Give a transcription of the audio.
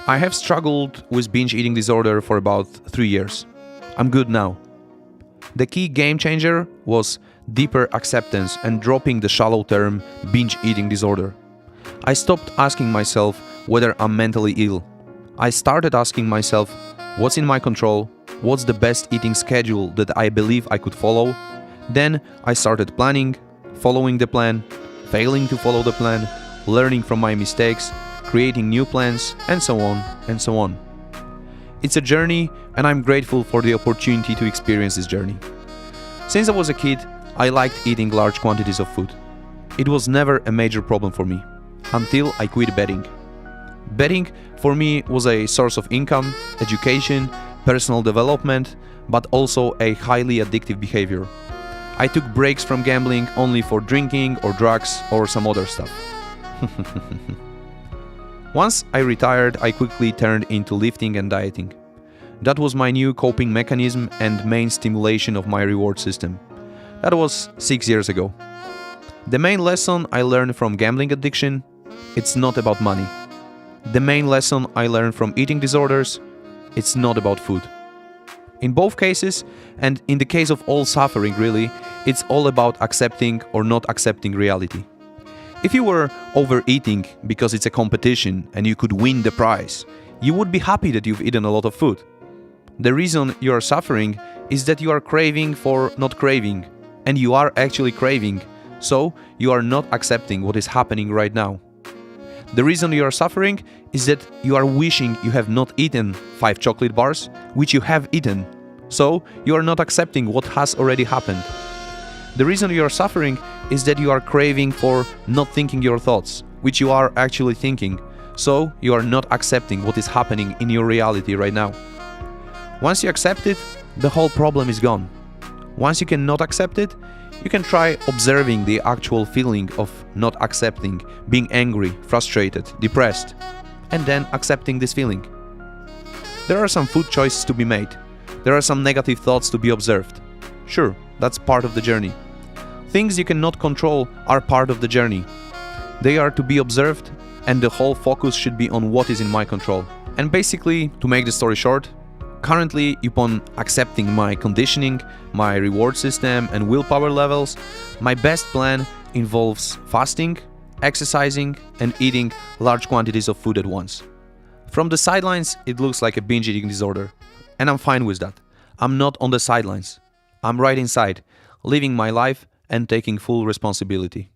I have struggled with binge eating disorder for about 3 years. I'm good now. The key game changer was deeper acceptance and dropping the shallow term binge eating disorder. I stopped asking myself whether I'm mentally ill. I started asking myself, what's in my control? What's the best eating schedule that I believe I could follow? Then I started planning, following the plan, failing to follow the plan, learning from my mistakes, creating new plans, and so on and so on. It's a journey, and I'm grateful for the opportunity to experience this journey. Since I was a kid, I liked eating large quantities of food. It was never a major problem for me, until I quit betting. Betting for me was a source of income, education, personal development, but also a highly addictive behavior. I took breaks from gambling only for drinking or drugs or some other stuff. Once I retired, I quickly turned into lifting and dieting. That was my new coping mechanism and main stimulation of my reward system. That was 6 years ago. The main lesson I learned from gambling addiction, it's not about money. The main lesson I learned from eating disorders, it's not about food. In both cases, and in the case of all suffering really, it's all about accepting or not accepting reality. If you were overeating because it's a competition and you could win the prize, you would be happy that you've eaten a lot of food. The reason you are suffering is that you are craving for not craving, and you are actually craving, so you are not accepting what is happening right now. The reason you are suffering is that you are wishing you have not eaten 5 chocolate bars, which you have eaten, so you are not accepting what has already happened. The reason you are suffering is that you are craving for not thinking your thoughts, which you are actually thinking, so you are not accepting what is happening in your reality right now. Once you accept it, the whole problem is gone. Once you cannot accept it, you can try observing the actual feeling of not accepting, being angry, frustrated, depressed, and then accepting this feeling. There are some food choices to be made. There are some negative thoughts to be observed. Sure, that's part of the journey. Things you cannot control are part of the journey. They are to be observed, and the whole focus should be on what is in my control. And basically, to make the story short, currently, upon accepting my conditioning, my reward system and willpower levels, my best plan involves fasting, exercising, and eating large quantities of food at once. From the sidelines, it looks like a binge eating disorder, and I'm fine with that. I'm not on the sidelines. I'm right inside, living my life and taking full responsibility.